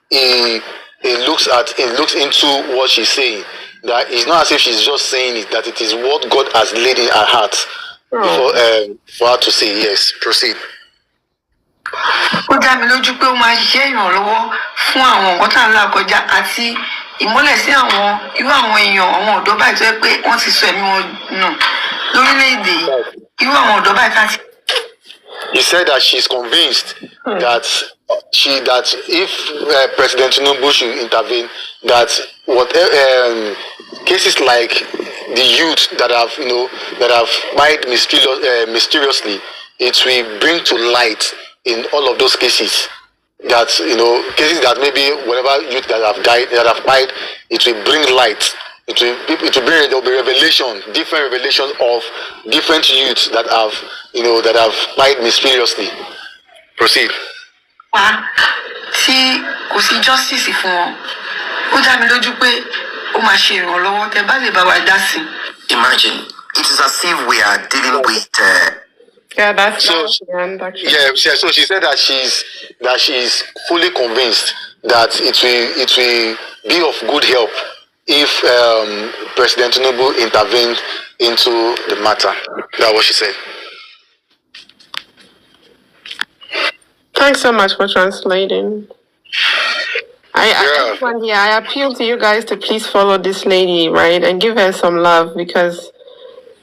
he looks into what she's saying, that it's not as if she's just saying it, that it is what God has laid in her heart for her to say. Yes, proceed. Ó dá mi lójú pé ó máa ṣiṣẹ́ ìrànlọ́wọ́ fún àwọn nǹkan tá à ń là kọjá àti ìmọ́lẹ̀ sí irú àwọn èèyàn àwọn ọ̀dọ́ báyìí tó yẹ pé wọ́n ti sọ ẹ̀mí wọn nù lórílẹ̀‐èdè irú àwọn ọ̀dọ́ báyìí ká ti. He said that she's convinced that if President Tinubu should intervene, that whatever cases like the youth that have died mysteriously, it will bring to light in all of those cases. That cases that maybe whatever youth that have died, it will bring light there will be revelation, different revelation of different youths that have, that have lied mysteriously. Proceed. Tí kò sí justice fún wọn, ó dá mi lójú pé ó máa ṣe ìrànlọ́wọ́ tẹ́ bá lè bá wa dá sí. Imagine, it is as if we are dealing with. Yeah, that's so. Yeah, so she said that she's fully convinced that it will be of good help if President Tinubu intervened into the matter. That's what she said. Thanks so much for translating. I appeal to you guys to please follow this lady, right, and give her some love, because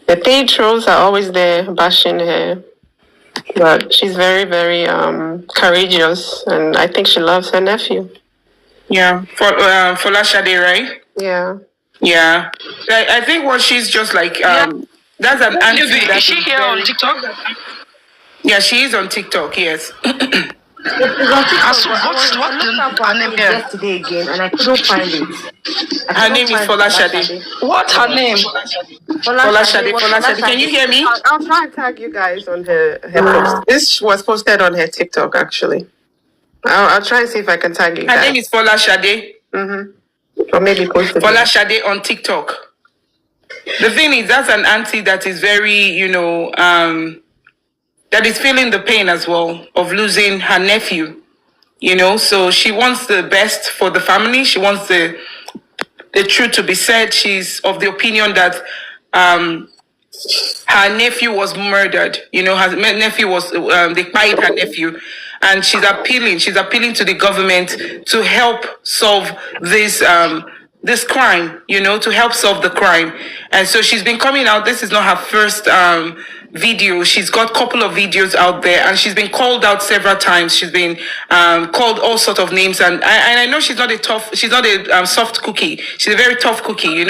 the paid trolls are always there bashing her. But she's very, very courageous, and I think she loves her nephew. Yeah, for Lashade, right? Yeah. Yeah. I think what she's just like, that's an auntie. Is she here on TikTok? Yeah, she is on TikTok, yes. What's her name here? Yesterday again, and I couldn't find it. Her name is Folashade. What's her name? Folashade. Can you hear me? I'll try and tag you guys on her post. This was posted on her TikTok, actually. I'll try and see if I can tag you guys. Her name is Folashade. Or maybe post it. Folashade on TikTok. The thing is, that's an auntie that is very, that is feeling the pain as well of losing her nephew, so she wants the best for the family. She wants the truth to be said. She's of the opinion that her nephew was murdered. Her nephew was, they killed her nephew. And she's appealing to the government to help solve this crime, to help solve the crime. And so she's been coming out. This is not her first video. She's got a couple of videos out there, and she's been called out several times. She's been called all sorts of names, and I know she's not a soft cookie. She's a very tough cookie.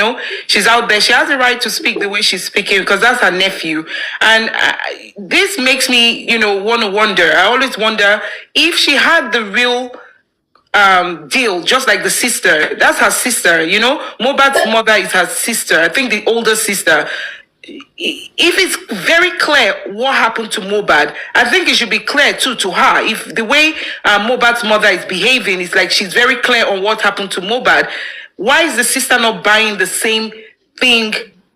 She's out there. She has the right to speak the way she's speaking, because that's her nephew. And this makes me, want to wonder. I always wonder if she had the real deal, just like the sister. That's her sister. Mohbad's mother is her sister. I think the older sister. If it's very clear what happened to Mohbad, I think it should be clear too to her. If the way Mohbad's mother is behaving is like she's very clear on what happened to Mohbad, why is the sister not buying the same thing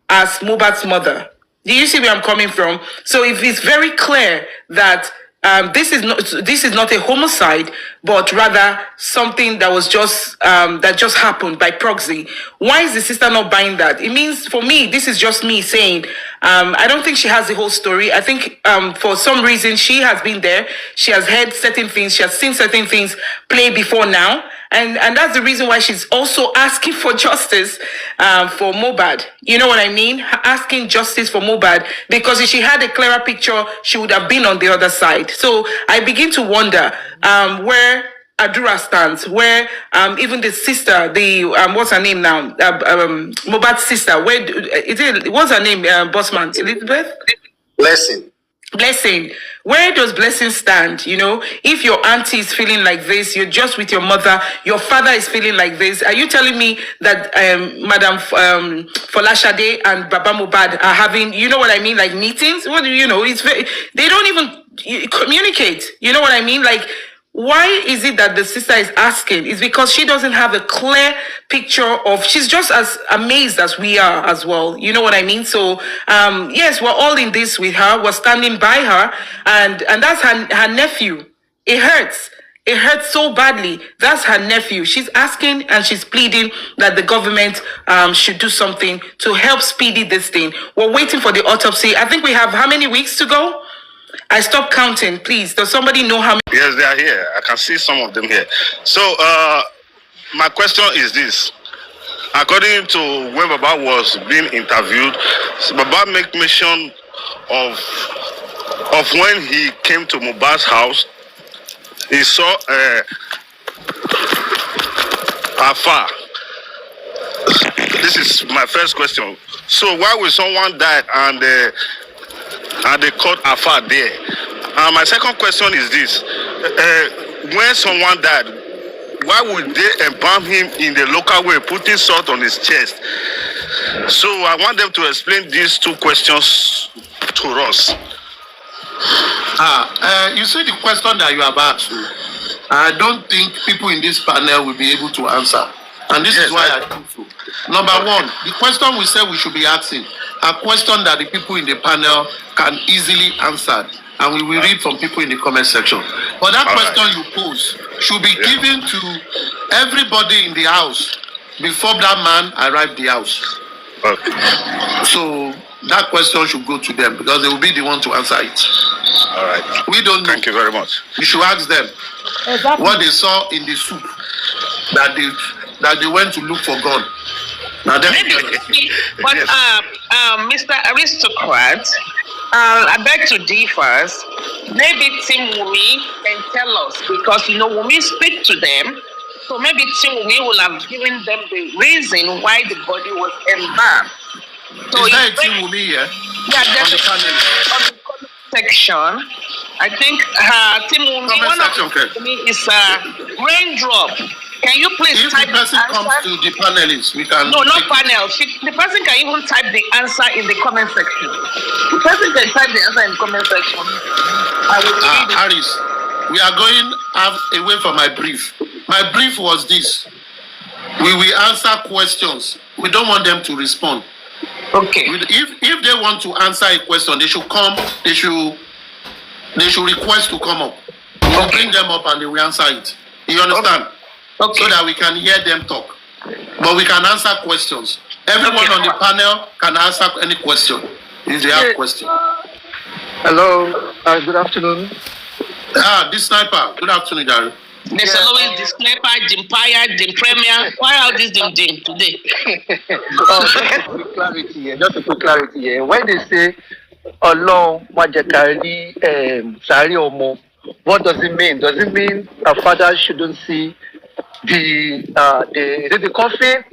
as Mohbad's mother? Do you see where I'm coming from? So if it's very clear that this is not a homicide, but rather something that was just happened by proxy, why is the sister not buying that? It means, for me, this is just me saying, I don't think she has the whole story. I think for some reason she has been there. She has heard certain things. She has seen certain things play before now. And that's the reason why she's also asking for justice for Mohbad. You know what I mean? Asking justice for Mohbad, because if she had a clearer picture, she would have been on the other side. So I begin to wonder where Adura stands, where even the sister, what's her name now? Mohbad's sister, what's her name, Bossman? Elizabeth? Blessing. Where does Blessing stand? If your auntie is feeling like this, you're just with your mother, your father is feeling like this. Are you telling me that Madam Folashade and Baba Mohbad are having, you know what I mean, like meetings? What do you know? They don't even communicate. You know what I mean? Like, why is it that the sister is asking? It's because she doesn't have a clear picture she's just as amazed as we are as well. You know what I mean? So, yes, we're all in this with her. We're standing by her. And that's her nephew. It hurts. It hurts so badly. That's her nephew. She's asking and she's pleading that the government should do something to help speedy this thing. We're waiting for the autopsy. I think we have how many weeks to go? I stopped counting, please. Does somebody know how many? Yes, they are here. I can see some of them here. So, my question is this. According to when Baba was being interviewed, Baba make mention of when he came to Mohbad's house, he saw Alpha. This is my first question. So why would someone die and they caught Alpha there? My second question is this. When someone died, why would they embalm him in the local way, putting salt on his chest? So I want them to explain these two questions to us. You see the question that you have asked. I don't think people in this panel will be able to answer. And this is why I think so. Number one, the question we said we should be asking, a question that the people in the panel can easily answer. And we will read from people in the comment section. But that question you pose should be given to everybody in the house before that man arrived the house. Okay. So that question should go to them because they will be the one to answer it. All right. We don't know. Thank you very much. You should ask them what they saw in the soup that they went to look for gun. Now them. But Mr. Aristocrat, I beg to differ. Maybe Team Wunmi can tell us because Wunmi speak to them. So maybe Team Wunmi will have given them the reason why the body was embalmed. So is that Team Wunmi here? Yeah, there's on the comment section. I think Team Wunmi, one of Wunmi is Raindrop. Can you please if type the person comes to the panelists, we can... No, not panel. The person can even type the answer in the comment section. The person can type the answer in the comment section. I will read it. Harris, we are going away from my brief. My brief was this. We will answer questions. We don't want them to respond. Okay. If they want to answer a question, they should come. They should request to come up. We'll bring them up and they will answer it. You understand? Okay. So that we can hear them talk. But we can answer questions. Everyone on the panel can answer any question if they have questions. Hello. Good afternoon. This sniper. Good afternoon, Gary. There's always the sniper, the Empire, the Premier. Why are these them today? Just a quick clarity here. When they say Ọlọ́run má jẹ́ ká rí sàárè ọmọ, what does it mean? Does it mean a father shouldn't see the coffin?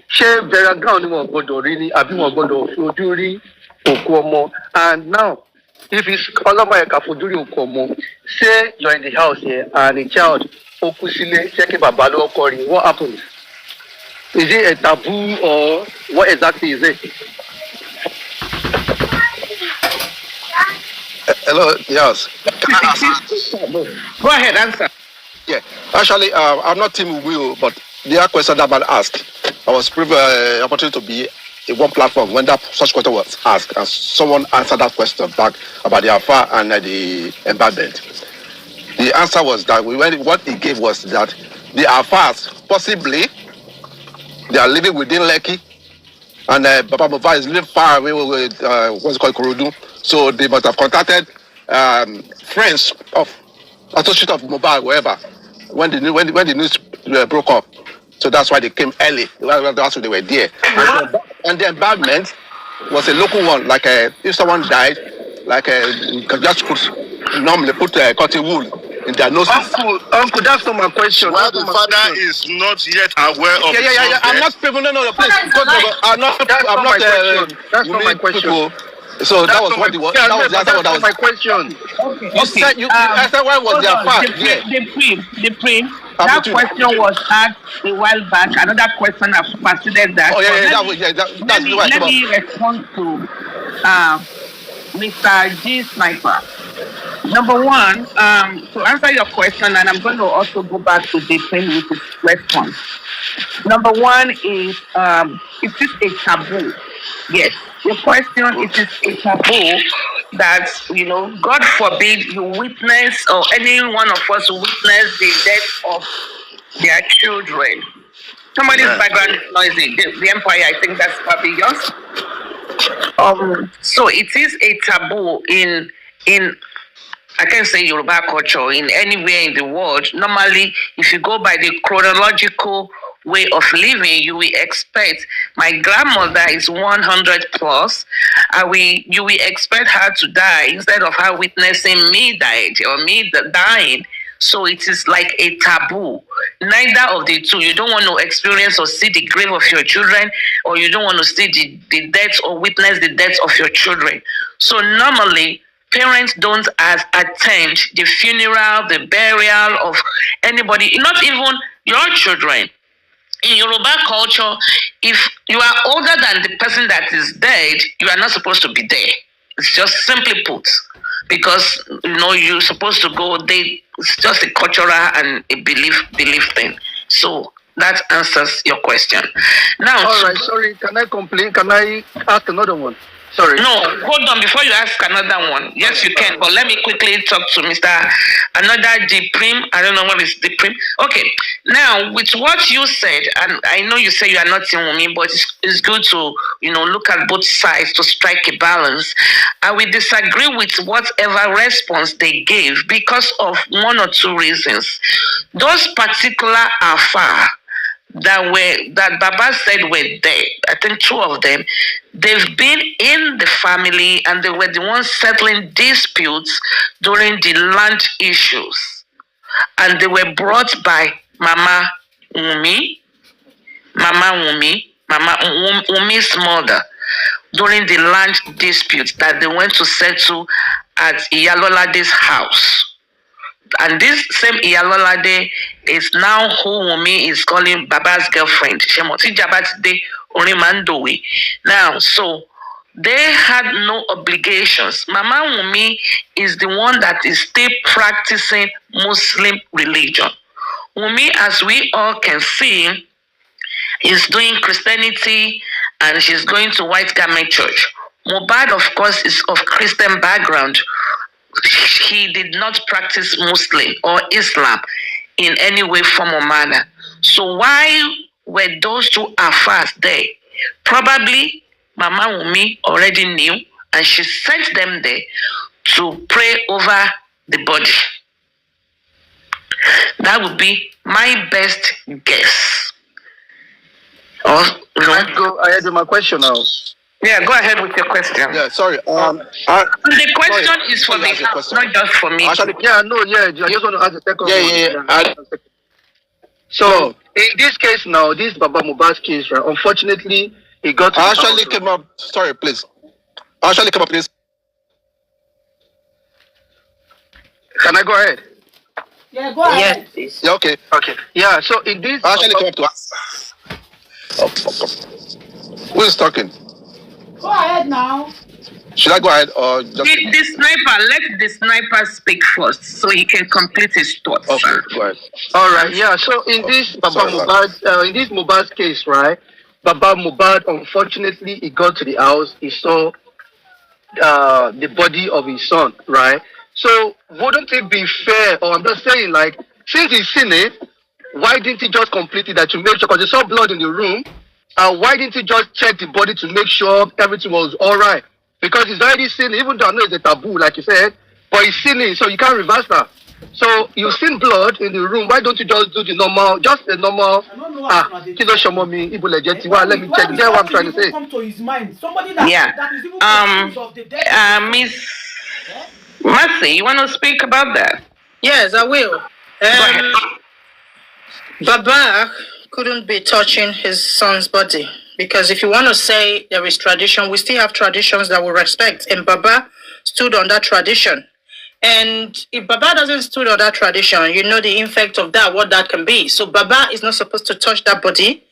Ṣé burial ground ni wọ́n gbọ́dọ̀ rí ni àbí wọ́n gbọ́dọ̀ fi ojú rí òkú ọmọ? And now, if it's Ọlọ́run má jẹ́ ká fojú rí òkú ọmọ, say you're in the house here and a child ó kú sílé, ṣé kí bàbá ló kọ́ rí? What happens? Is it a taboo or what exactly is it? Hello, yes. Go ahead, answer. Yeah, actually, I'm not Team Will, but the other question that man asked, I was privileged opportunity to be in one platform when that such question was asked, and someone answered that question back about the affair and the embezzlement. The answer was that what he gave was that the affairs possibly they are living within Lekki, and Baba Mohbad is living far away with what's called Korodu. So they must have contacted friends of associate of Mohbad, wherever, when the news broke up. So that's why they came early. That's why they were there. And the embalmment was a local one, like if someone died, like you can just normally put cotton wool in their noses. Uncle, that's not my question. Well, the father is not yet aware of it. Yeah. I'm not people. No, please. I'm not That's not my question. So that was what it was. That was my question. You said I said why was their part? The print. That question was asked a while back. Another question has superseded that. Oh that's let me respond to Mr. G Sniper. Number one, to answer your question, and I'm going to also go back to the thing with his response. Number one is, is this a taboo? Yes. The question, it is a taboo that, God forbid you witness or any one of us witness the death of their children. Somebody's background is noisy. The Empire, I think that's probably yours. So it is a taboo in I can say Yoruba culture, in anywhere in the world. Normally, if you go by the chronological way of living, you will expect my grandmother is 100 plus. You will expect her to die instead of her witnessing me dying or me dying. So it is like a taboo. Neither of the two. You don't want to experience or see the grave of your children, or you don't want to see the death or witness the death of your children. So normally, parents don't attend the funeral, the burial of anybody, not even your children. in Yoruba culture, if you are older than the person that is dead, you are not supposed to be there. It's just simply put, because you're supposed to go. It's just a cultural and a belief thing. So that answers your question. Now, all right. Sorry, can I complain? Can I ask another one? Sorry. No, hold on before you ask another one. Yes, you can, but let me quickly talk to Mr. Another Prim. I don't know what is Prim. Okay, now with what you said, and I know you say you are not in Wunmi, but it's good to look at both sides to strike a balance. I will disagree with whatever response they gave because of one or two reasons. Those particular Afar that Baba said were there, I think two of them, they've been in the family and they were the ones settling disputes during the land issues. And they were brought by Mama Wunmi's mother during the land dispute that they went to settle at Iyalolade's house. And this same Iyalolade is now who Wunmi is calling Baba's girlfriend. Now, so they had no obligations. Mama Wunmi is the one that is still practicing Muslim religion. Wunmi, as we all can see, is doing Christianity and she's going to White Garment Church. Mohbad, of course, is of Christian background. He did not practice Muslim or Islam in any way, form, or manner. So why were those two Afars there? Probably Mama Wunmi already knew and she sent them there to pray over the body. That would be my best guess. Let's go ahead with my question now. Yeah, go ahead with your question. Yeah, sorry. The question is for the house, not just for me. Actually, I just want to ask the second one. So, in this case now, this Baba Mohbad's case, right? Unfortunately, he got. Came up. Sorry, please. Came up, please. Can I go ahead? Yeah, go ahead. Yes, please. Yeah, okay. Okay. Yeah. So in this. Come up to. Who is talking? Go ahead now. Should I go ahead or just... The sniper, let the sniper speak first so he can complete his thoughts. Okay, go ahead. All right, yeah. So in this Mohbad's case, right? Baba Mohbad, unfortunately, he got to the house. He saw the body of his son, right? So wouldn't it be fair, or I'm just saying, like, since he's seen it, why didn't he just complete it that to make sure, because he saw blood in the room, why didn't he just check the body to make sure everything was all right? Because he's already seen it, even though I know it's a taboo, like you said, but he's seen it, so you can't reverse that. So you've seen blood in the room, why don't you just do the normal, just the normal, let me check, get what I'm trying to say. Come to his mind. Somebody that, that is even of the dead. Miss Mercy, you want to speak about that? Yes, I will. Baba couldn't be touching his son's body because if you want to say there is tradition, we still have traditions that we respect, and Baba stood on that tradition. And if Baba doesn't stood on that tradition, you know the impact of that, what that can be. So Baba is not supposed to touch that body,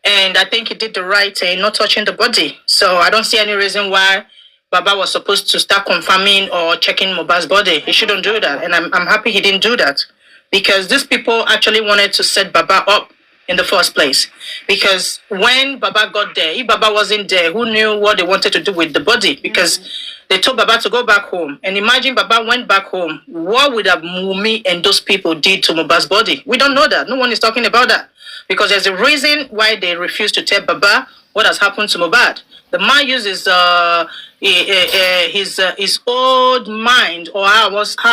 and I think he did the right thing, not touching the body. So I don't see any reason why Baba was supposed to start confirming or checking Mohbad's body. He shouldn't do that, and I'm happy he didn't do that, because these people actually wanted to set Baba up in the first place. Because when Baba got there, if Baba wasn't there, who knew what they wanted to do with the body? Because they told Baba to go back home. And imagine Baba went back home. What would have Wunmi and those people did to Mohbad's body? We don't know that. No one is talking about that. Because there's a reason why they refuse to tell Baba what has happened to Mohbad. The man uses his old mind, or how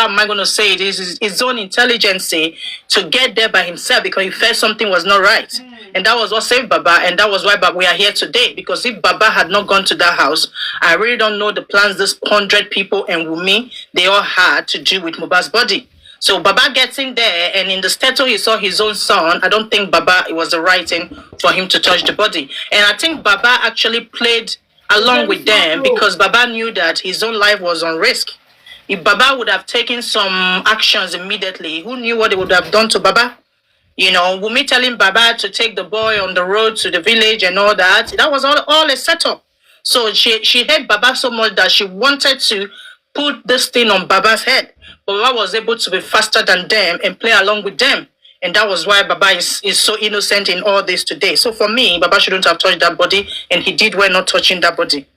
am I going to say it, his own intelligence to get there by himself because he felt something was not right. And that was what saved Baba, and that was why we are here today. Because if Baba had not gone to that house, I really don't know the plans this 100 people and Wunmi, they all had to do with Mohbad's body. So Baba gets in there, and in the statue he saw his own son. I don't think Baba, it was the right thing for him to touch the body. And I think Baba actually played along with them because Baba knew that his own life was on risk. If Baba would have taken some actions immediately, who knew what they would have done to Baba? You know, Wunmi telling Baba to take the boy on the road to the village and all that. That was all a setup. So she hate Baba so much that she wanted to put this thing on Baba's head. Baba was able to be faster than them and play along with them. And that was why Baba is so innocent in all this today. So for me, Baba shouldn't have touched that body, and he did well not touching that body.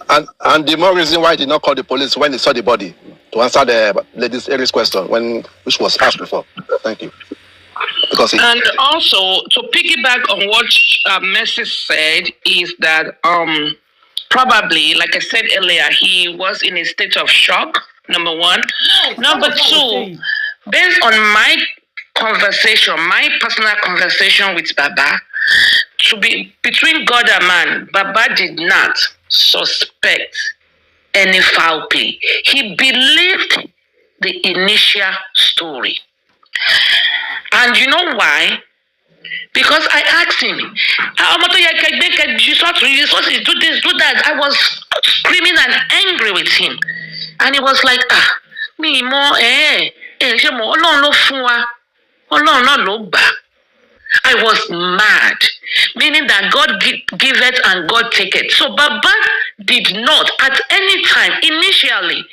And the more reason why he did not call the police when he saw the body to answer the lady's Aries question which was asked before. Thank you. And also to piggyback on what Mercy said is that probably, like I said earlier, he was in a state of shock. Number one. Number two, based on my personal conversation with Baba, to be between God and man, Baba did not suspect any foul play. He believed the initial story. And you know why? Because I asked him, you're supposed to do this, do that. I was screaming and angry with him. And he was like, me more, I was mad, meaning that God give it and God take it. So Baba did not, at any time, initially,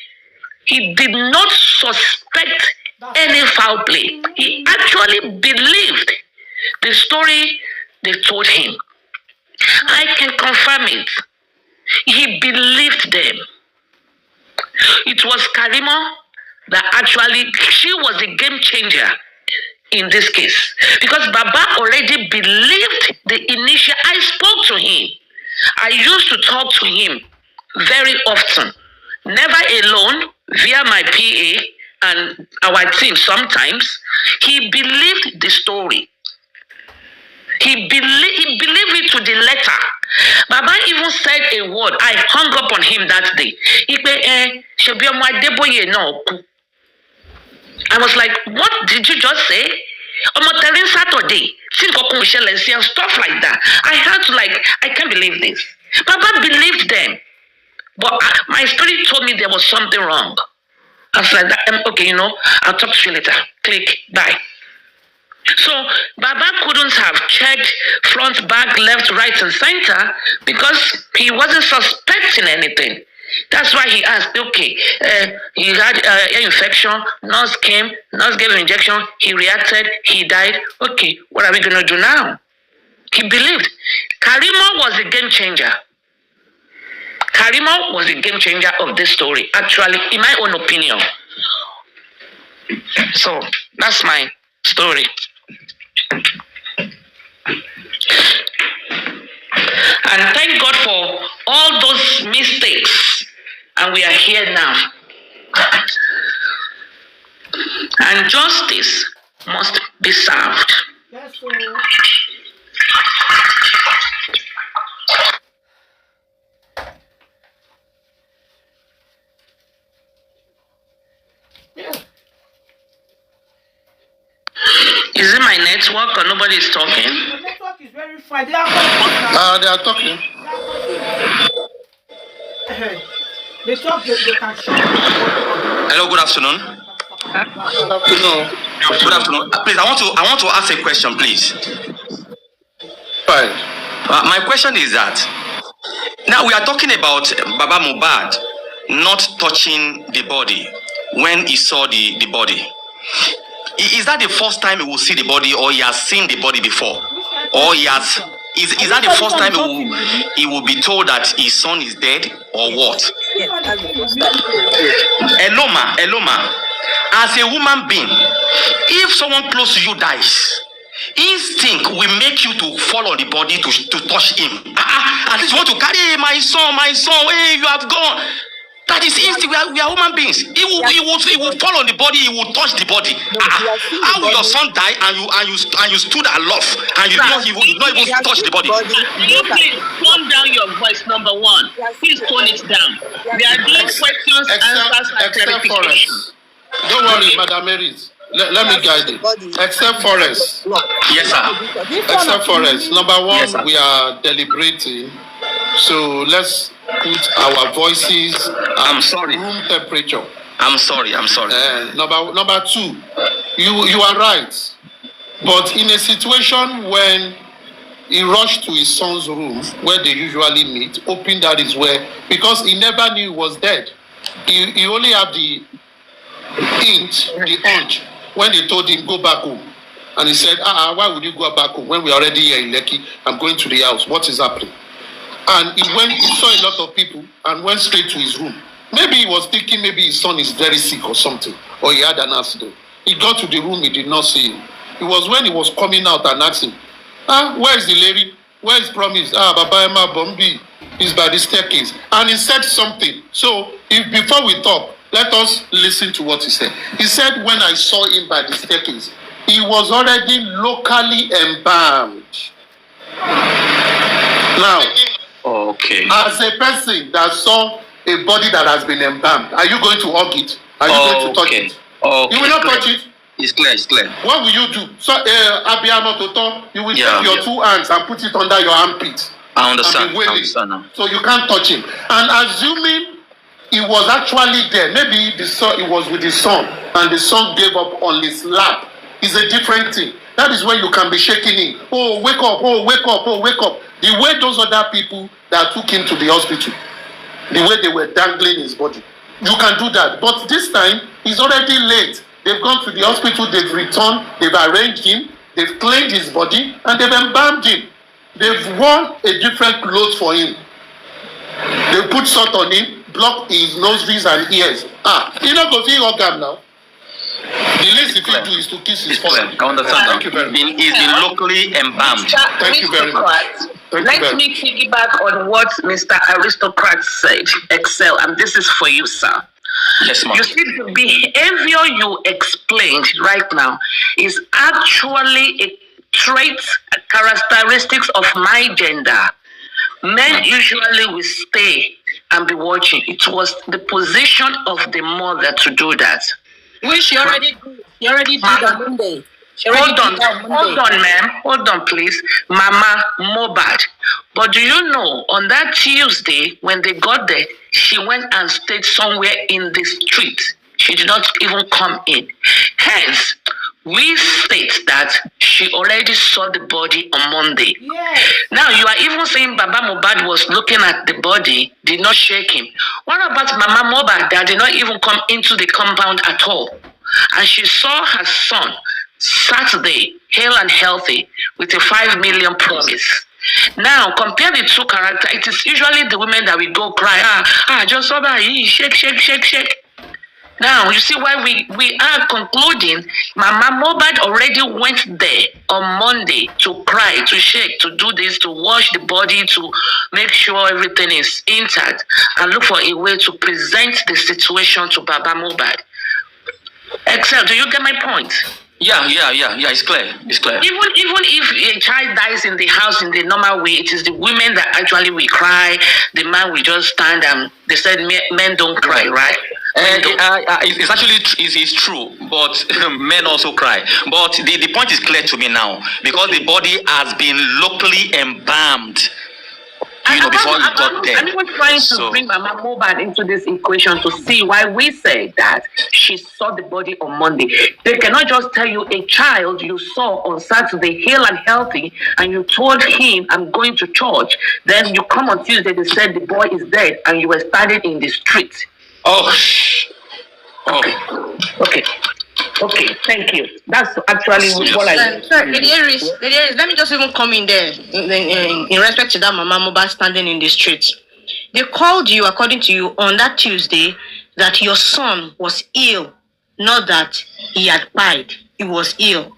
he did not suspect any foul play. He actually believed the story they told him. I can confirm it. He believed them. It was Karima that actually, she was a game changer in this case. Because Baba already believed the initial, I spoke to him. I used to talk to him very often. Never alone, via my PA and our team sometimes. He believed the story. He believed it to the letter. Baba even said a word. I hung up on him that day. I was like, what did you just say? Saturday, stuff like that. I had to I can't believe this. Baba believed them. But my spirit told me there was something wrong. I was like, okay, I'll talk to you later. Click, bye. So Baba couldn't have checked front, back, left, right, and center because he wasn't suspecting anything. That's why he asked, okay, he had ear infection, nurse came, nurse gave an injection, he reacted, he died. Okay, what are we going to do now? He believed. Karima was a game changer. Karima was a game changer of this story, actually, in my own opinion. So, that's my story. And thank God for all those mistakes. And we are here now. And justice must be served. Is it my network or nobody is talking? The network is very fine. They are talking. They talk, they can show. Hello, good afternoon. Good afternoon. Please, I want to ask a question, please. Fine. My question is that now we are talking about Baba Mohbad not touching the body when he saw the body. Is that the first time he will see the body, or he has seen the body before? Or he has, is that the first time he will be told that his son is dead, or what? Eloma, as a woman being, if someone close to you dies, instinct will make you to fall on the body to touch him. At least you want to carry, hey, my son, hey, you have gone. That is instinct. We are human beings. He will fall on the body. He will touch the body. How will your son die and you stood aloft and you not even touch the body? You please tone down your voice. Number one, please tone it down. We are doing questions, answers, and clarifications. Don't worry, Madam Mary's. Let me guide you. Except Forest. Yes, sir. Except Forest. Number one, yes, we are deliberating. So let's put our voices. I'm sorry. Room temperature. I'm sorry. Number two, you are right. But in a situation when he rushed to his son's room where they usually meet, hoping that is where, because he never knew he was dead. He only had the hint, the hunch, when they told him, go back home. And he said, why would you go back home when we're already here in Lekki? I'm going to the house. What is happening? And he saw a lot of people and went straight to his room. Maybe he was thinking maybe his son is very sick or something, or he had an accident. He got to the room, he did not see him. It was when he was coming out and asked him, where is the lady? Where is Promise? Baba Emma Bombi is by the staircase. And he said something. So before we talk, let us listen to what he said. He said, when I saw him by the staircase, he was already locally embalmed. Now, okay. As a person that saw a body that has been embalmed, are you going to hug it? Are you going to touch it? Okay. You will not touch it. It's clear, it's clear. What will you do? So, Abiyamo Toto, you will take your 2 hands and put it under your armpit. I understand. Now. So you can't touch him. And assuming he was actually there, maybe he was with his son, and the son gave up on his lap. It's a different thing. That is when you can be shaking him. Oh, wake up, oh, wake up, oh, wake up. The way those other people that took him to the hospital, the way they were dangling his body, you can do that. But this time, he's already late. They've gone to the hospital, they've returned, they've arranged him, they've cleaned his body, and they've embalmed him. They've worn a different clothes for him. They put salt on him, blocked his noses and ears. You know, go see organ now. The least he can do is to kiss his forehead. I understand. Thank you very much. He's been locally embalmed. Thank you very much. Let me piggyback on what Mr. Aristocrat said. Excel, and this is for you, sir. Yes, ma'am. You see, the behavior you explained right now is actually a trait, characteristics of my gender. Men usually will stay and be watching. It was the position of the mother to do that. Which she already did. She already did on Monday. Hold on, ma'am. Hold on, please. Mama Mohbad. But do you know, on that Tuesday, when they got there, she went and stayed somewhere in the street. She did not even come in. Hence, we state that she already saw the body on Monday. Yes. Now, you are even saying Baba Mohbad was looking at the body, did not shake him. What about Mama Mohbad that did not even come into the compound at all? And she saw her son Saturday, hale and healthy, with a 5 million promise. Now, compare the two characters. It is usually the women that will go cry, just saw that, shake, shake, shake, shake. Now, you see why we are concluding Mama Mohbad already went there on Monday to cry, to shake, to do this, to wash the body, to make sure everything is intact, and look for a way to present the situation to Baba Mohbad. Excel, do you get my point? Yeah, it's clear. It's clear. Even if a child dies in the house in the normal way, it is the women that actually will cry. The man will just stand and they said men don't cry, right? It's actually it's true, but men also cry. But the point is clear to me now because the body has been locally embalmed. Before you got there. I'm even trying to bring Mama Mohbad into this equation to see why we say that she saw the body on Monday. They cannot just tell you a child you saw on Saturday, hale and healthy, and you told him, I'm going to church. Then you come on Tuesday, they said the boy is dead, and you were standing in the street. Okay, thank you. That's actually what I... Sorry, Lady Aries, let me just even come in there in respect to that Mama Mohbad standing in the street. They called you, according to you, on that Tuesday that your son was ill, not that he had died. He was ill.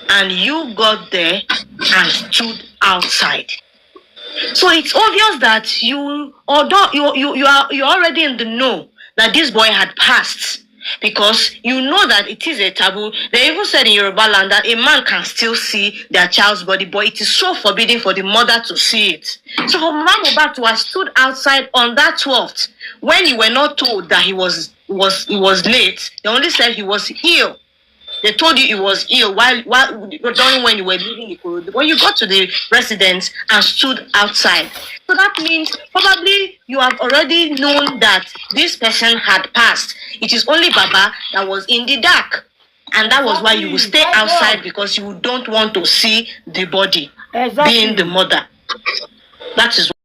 And you got there and stood outside. So it's obvious that you're already in the know that this boy had passed. Because you know that it is a taboo. They even said in Yoruba land that a man can still see their child's body, but it is so forbidden for the mother to see it. So for Mama Mohbad to have stood outside on that 12th, when you were not told that he was late, they only said he was ill. They told you he was ill during when you were leaving the corridor. When you got to the residence and stood outside. So that means probably you have already known that this person had passed. It is only Baba that was in the dark. And that was why you will stay outside, because you don't want to see the body being the mother. That is